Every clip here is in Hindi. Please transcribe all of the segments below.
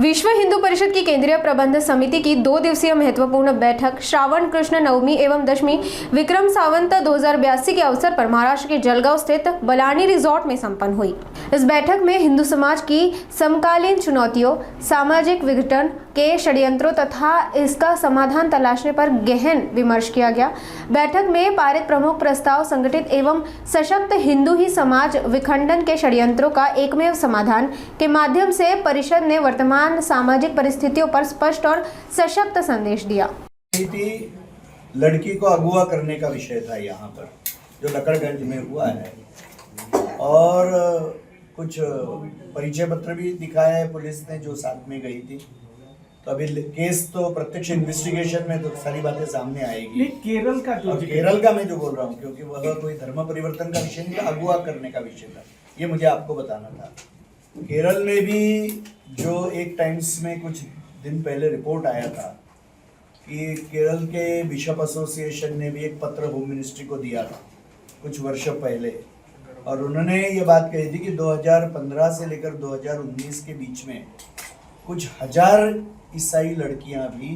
विश्व हिंदू परिषद की केंद्रीय प्रबंध समिति की 2 दिवसीय महत्वपूर्ण बैठक श्रावण कृष्ण नवमी एवं दशमी विक्रम संवत 2082 के अवसर पर महाराष्ट्र के जलगांव स्थित बलानी रिजॉर्ट में संपन्न हुई। इस बैठक में हिंदू समाज की समकालीन चुनौतियों, सामाजिक विघटन के षड्यंत्रों तथा इसका समाधान तलाशने पर गहन विमर्श किया गया। बैठक में पारित प्रमुख प्रस्ताव संगठित एवं सशक्त हिंदू ही समाज विखंडन के षड्यंत्रों का एकमेव समाधान के माध्यम से परिषद ने वर्तमान सामाजिक परिस्थितियों पर स्पष्ट और सशक्त संदेश दिया। लड़की को अगुवा करने का विषय था यहाँ पर, जो लकड़गंज में हुआ है, और कुछ परिचय पत्र भी दिखाया है पुलिस ने जो साथ में गई थी। तो अभी केस तो प्रत्यक्ष इन्वेस्टिगेशन में तो सारी बातें सामने आएगी। केरल का जो केरल का मैं जो बोल रहा हूँ, क्योंकि वह कोई धर्म परिवर्तन का विषय नहीं था, अगुवा करने का विषय था, ये मुझे आपको बताना था। केरल में भी जो एक टाइम्स में कुछ दिन पहले रिपोर्ट आया था कि केरल के बिशप एसोसिएशन ने भी एक पत्र होम मिनिस्ट्री को दिया था कुछ वर्ष पहले, और उन्होंने ये बात कही थी कि 2015 से लेकर 2019 के बीच में कुछ हजार ईसाई लड़कियां भी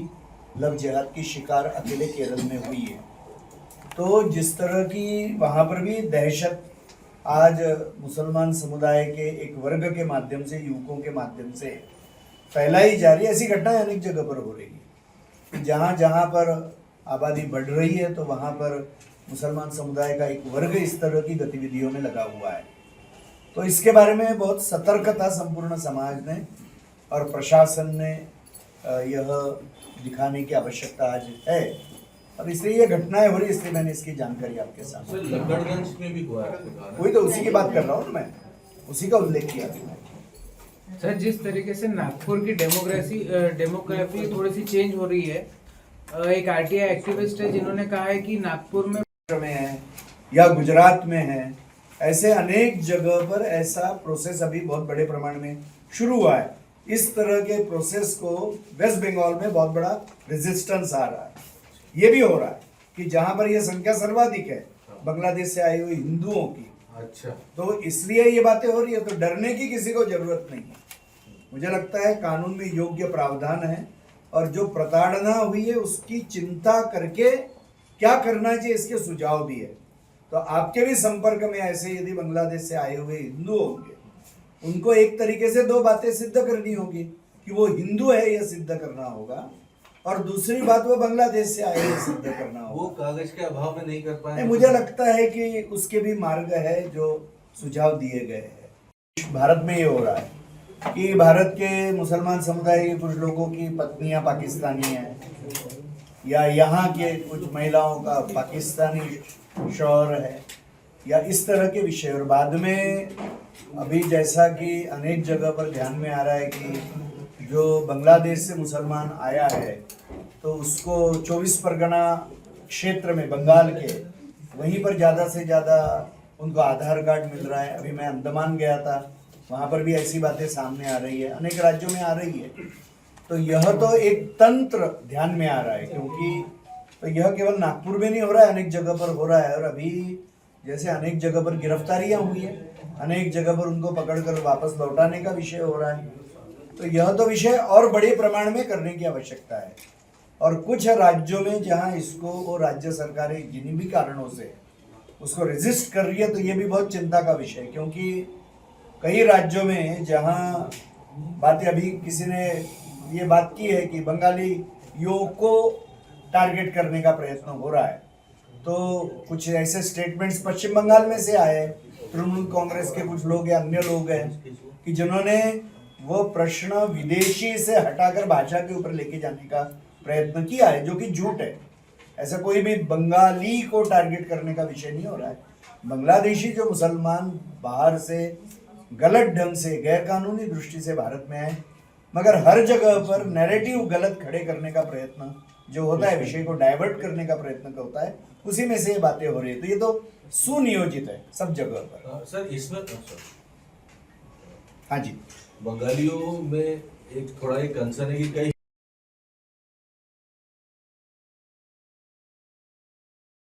लव जिहाद की शिकार अकेले केरल में हुई है। तो जिस तरह की वहाँ पर भी दहशत आज मुसलमान समुदाय के एक वर्ग के माध्यम से, युवकों के माध्यम से फैलाई जा रही है, ऐसी घटनाएं अनेक जगह पर हो रही है। जहाँ जहाँ पर आबादी बढ़ रही है तो वहाँ पर मुसलमान समुदाय का एक वर्ग इस तरह की गतिविधियों में लगा हुआ है। तो इसके बारे में बहुत सतर्कता संपूर्ण समाज ने और प्रशासन ने यह दिखाने की आवश्यकता आज है। अब इसलिए ये घटनाएं हो रही है, इसलिए मैंने इसकी जानकारी आपके साथ लकड़गंज में भी हुआ है। वही तो उसी की बात कर रहा हूँ मैं, उसी का उल्लेख किया था। सर, जिस तरीके से नागपुर की डेमोग्राफी थोड़ी सी चेंज हो रही है, एक आरटीआई एक्टिविस्ट है जिन्होंने कहा है कि नागपुर में है या गुजरात में है, ऐसे अनेक जगह पर ऐसा प्रोसेस अभी बहुत बड़े प्रमाण में शुरू हुआ है। इस तरह के प्रोसेस को वेस्ट बंगाल में बहुत बड़ा रेजिस्टेंस आ रहा है। ये भी हो रहा है कि जहां पर यह संख्या सर्वाधिक है बांग्लादेश से आए हुए हिंदुओं की। अच्छा, तो इसलिए ये बातें हो रही है, तो डरने की किसी को जरूरत नहीं है। मुझे लगता है कानून में योग्य प्रावधान है, और जो प्रताड़ना हुई है उसकी चिंता करके क्या करना चाहिए इसके सुझाव भी है। तो आपके भी संपर्क में ऐसे यदि बांग्लादेश से आए हुए हिंदू होंगे, उनको एक तरीके से दो बातें सिद्ध करनी होगी कि वो हिंदू है, यह सिद्ध करना होगा, और दूसरी बात वो बांग्लादेश से आए हुए सिद्ध करना होगा। वो कागज के अभाव में नहीं कर पाए। मुझे लगता है कि उसके भी मार्ग है जो सुझाव दिए गए हैं। भारत में ये हो रहा है कि भारत के मुसलमान समुदाय के कुछ लोगों की पत्नियां पाकिस्तानी हैं, या यहाँ के कुछ महिलाओं का पाकिस्तानी शौहर है, या इस तरह के विषय। और बाद में अभी जैसा कि अनेक जगह पर ध्यान में आ रहा है कि जो बांग्लादेश से मुसलमान आया है तो उसको 24 परगना क्षेत्र में बंगाल के वहीं पर ज़्यादा से ज़्यादा उनको आधार कार्ड मिल रहा है। अभी मैं अंडमान गया था, वहाँ पर भी ऐसी बातें सामने आ रही है, अनेक राज्यों में आ रही है। तो यह तो एक तंत्र ध्यान में आ रहा है, क्योंकि तो यह केवल नागपुर में नहीं हो रहा है, अनेक जगह पर हो रहा है। और अभी जैसे अनेक जगह पर गिरफ्तारियां हुई है, अनेक जगह पर उनको पकड़कर वापस लौटाने का विषय हो रहा है। तो यह तो विषय और बड़े प्रमाण में करने की आवश्यकता है। और कुछ राज्यों में जहां इसको वो राज्य सरकारें जिन्हीं भी कारणों से उसको रेजिस्ट कर रही है, तो ये भी बहुत चिंता का विषय है। क्योंकि कई राज्यों में जहां बातें अभी किसी ने ये बात की है कि बंगाली युवकों को टारगेट करने का प्रयत्न हो रहा है, तो कुछ ऐसे स्टेटमेंट्स पश्चिम बंगाल में से आए, तृणमूल कांग्रेस के कुछ लोग या अन्य लोग हैं कि जिन्होंने वो प्रश्न विदेशी से हटाकर भाषा के ऊपर लेके जाने का प्रयत्न किया है, जो कि झूठ है। ऐसा कोई भी बंगाली को टारगेट करने का विषय नहीं हो रहा है। बांग्लादेशी जो मुसलमान बाहर से गलत ढंग से, गैर कानूनी दृष्टि से भारत में आए, मगर हर जगह पर नैरेटिव गलत खड़े करने का प्रयत्न जो होता है, विषय को डाइवर्ट करने का प्रयत्न होता है, उसी में से ये बातें हो रही है। तो ये तो सुनियोजित है सब जगह पर। सर, इसमें हाँ जी, बंगालियों में एक थोड़ा एक कंसर्न है कि कई